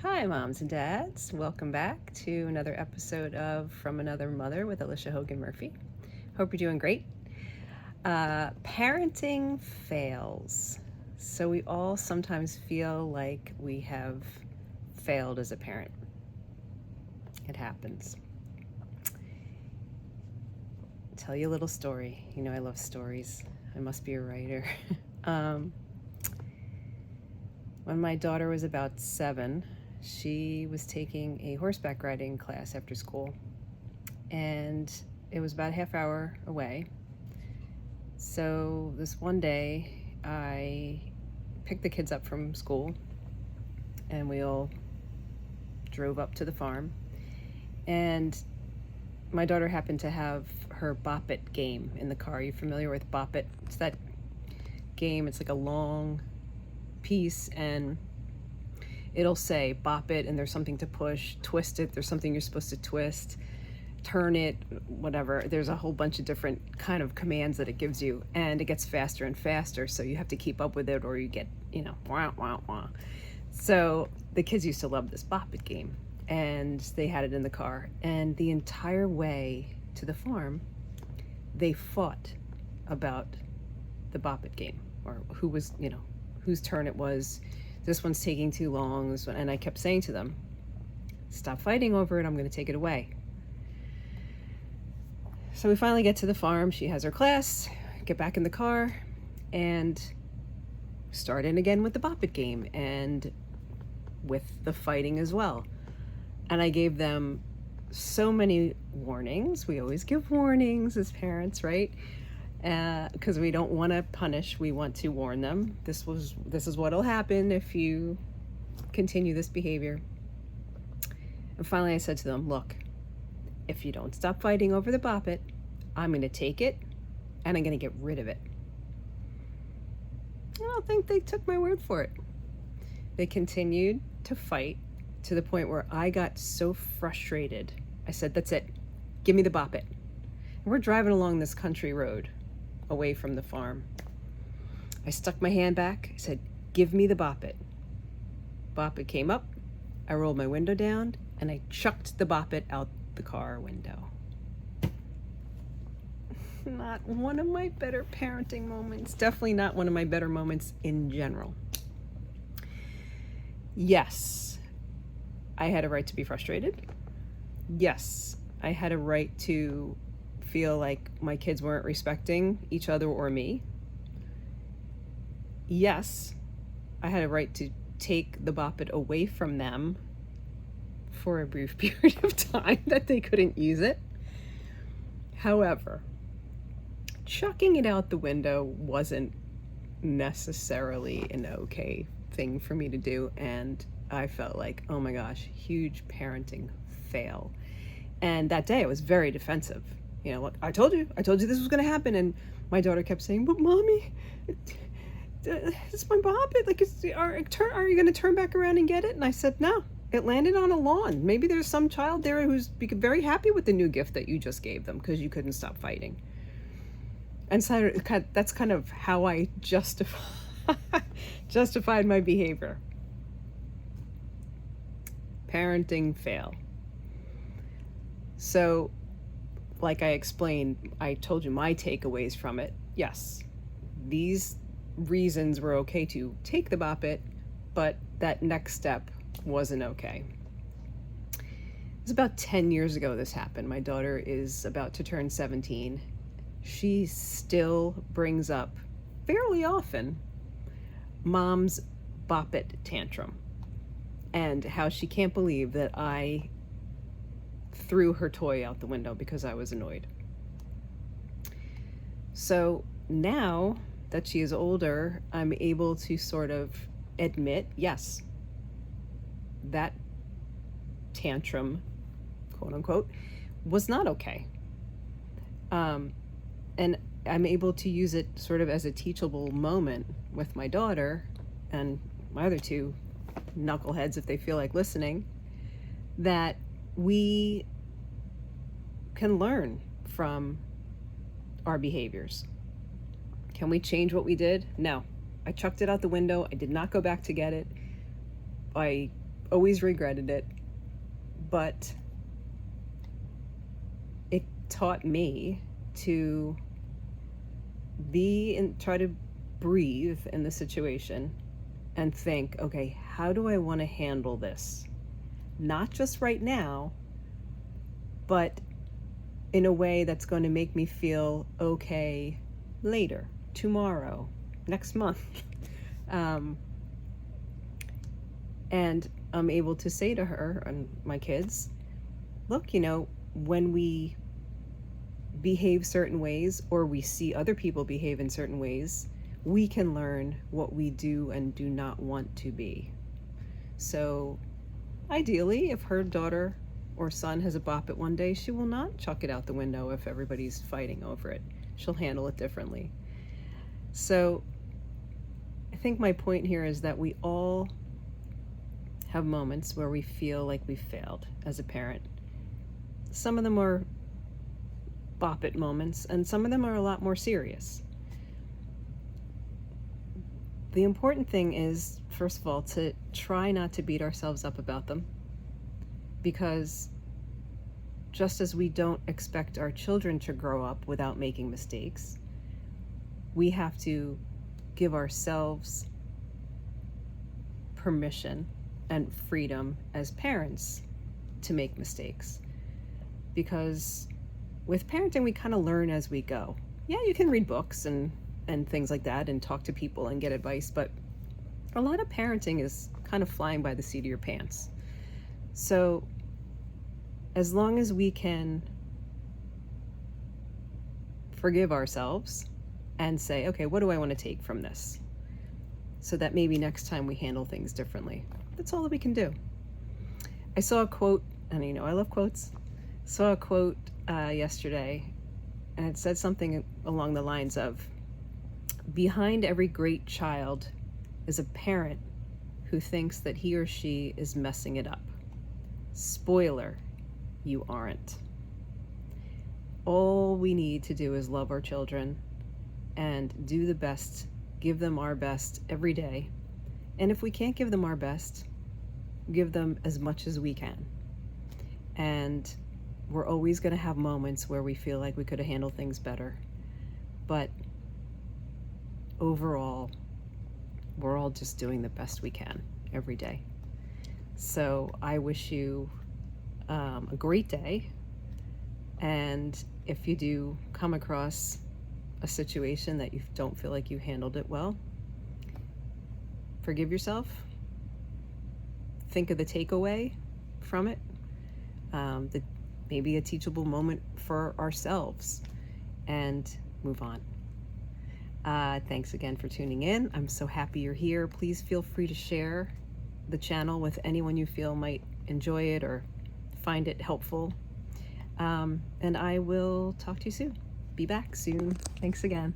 Hi, moms and dads. Welcome back to another episode of From Another Mother with Alicia Hogan Murphy. Hope you're doing great. Parenting fails. So, we all sometimes feel like we have failed as a parent. It happens. I'll tell you a little story. You know, I love stories. I must be a writer. When my daughter was about 7, she was taking a horseback riding class after school, and it was about a half hour away. So this one day, I picked the kids up from school, and we all drove up to the farm, and my daughter happened to have her Bop It game in the car. Are you familiar with Bop It? It's that game. It's like a long piece, and it'll say bop it, and there's something to push, twist it, there's something you're supposed to twist, turn it, whatever. There's a whole bunch of different kind of commands that it gives you, and it gets faster and faster, so you have to keep up with it or you get, wah, wah, wah. So the kids used to love this Bop It game, and they had it in the car, and the entire way to the farm, they fought about the Bop It game, or who was, whose turn it was. This one's taking too long. This one, and I kept saying to them, stop fighting over it. I'm going to take it away. So we finally get to the farm. She has her class, get back in the car, and start in again with the Bop It game and with the fighting as well. And I gave them so many warnings. We always give warnings as parents, right? Because we don't want to punish, we want to warn them. This is what'll happen if you continue this behavior. And finally I said to them, look, if you don't stop fighting over the Bop It, I'm going to take it and I'm going to get rid of it. I don't think they took my word for it. They continued to fight to the point where I got so frustrated. I said, that's it, give me the Bop It. And we're driving along this country road away from the farm. I stuck my hand back. I said, give me the Bop It. Bop It came up. I rolled my window down and I chucked the Bop It out the car window. Not one of my better parenting moments. Definitely not one of my better moments in general. Yes, I had a right to be frustrated. Yes, I had a right to feel like my kids weren't respecting each other or me. Yes, I had a right to take the Bop It away from them for a brief period of time that they couldn't use it. However, chucking it out the window wasn't necessarily an okay thing for me to do, and I felt like, oh my gosh, huge parenting fail. And that day I was very defensive. Look, I told you this was going to happen. And my daughter kept saying, but mommy, it's my Bop It. Like, are you going to turn back around and get it? And I said, no, it landed on a lawn. Maybe there's some child there who's very happy with the new gift that you just gave them because you couldn't stop fighting. And so that's kind of how I justified my behavior. Parenting fail. So, like I explained, I told you my takeaways from it. Yes, these reasons were okay to take the Bop It, but that next step wasn't okay. It was about 10 years ago this happened. My daughter is about to turn 17. She still brings up fairly often mom's Bop It tantrum and how she can't believe that I threw her toy out the window because I was annoyed. So now that she is older, I'm able to sort of admit, yes, that tantrum, quote unquote, was not okay. And I'm able to use it sort of as a teachable moment with my daughter and my other two knuckleheads, if they feel like listening, that we can learn from our behaviors. Can we change what we did? No. I chucked it out the window. I did not go back to get it. I always regretted it, but it taught me to be and try to breathe in the situation and think, okay, how do I want to handle this? Not just right now, but in a way that's going to make me feel okay later, tomorrow, next month. And I'm able to say to her and my kids, look, when we behave certain ways or we see other people behave in certain ways, we can learn what we do and do not want to be. So ideally, if her daughter or son has a bop it one day, she will not chuck it out the window if everybody's fighting over it. She'll handle it differently. So I think my point here is that we all have moments where we feel like we failed as a parent. Some of them are bop it moments, and some of them are a lot more serious. The important thing is, first of all, to try not to beat ourselves up about them, because just as we don't expect our children to grow up without making mistakes, we have to give ourselves permission and freedom as parents to make mistakes. Because with parenting, we kind of learn as we go. Yeah, you can read books and things like that and talk to people and get advice, but a lot of parenting is kind of flying by the seat of your pants. So as long as we can forgive ourselves and say, okay, what do I want to take from this? So that maybe next time we handle things differently. That's all that we can do. I saw a quote, and I love quotes. Saw a quote yesterday, and it said something along the lines of, behind every great child is a parent who thinks that he or she is messing it up. Spoiler, you aren't. All we need to do is love our children and do the best, give them our best every day. And if we can't give them our best, give them as much as we can. And we're always going to have moments where we feel like we could have handled things better. But overall, we're all just doing the best we can every day. So I wish you a great day. And if you do come across a situation that you don't feel like you handled it well, forgive yourself. Think of the takeaway from it. Maybe a teachable moment for ourselves, and move on. Thanks again for tuning in. I'm so happy you're here. Please feel free to share the channel with anyone you feel might enjoy it or find it helpful. And I will talk to you soon. Be back soon. Thanks again.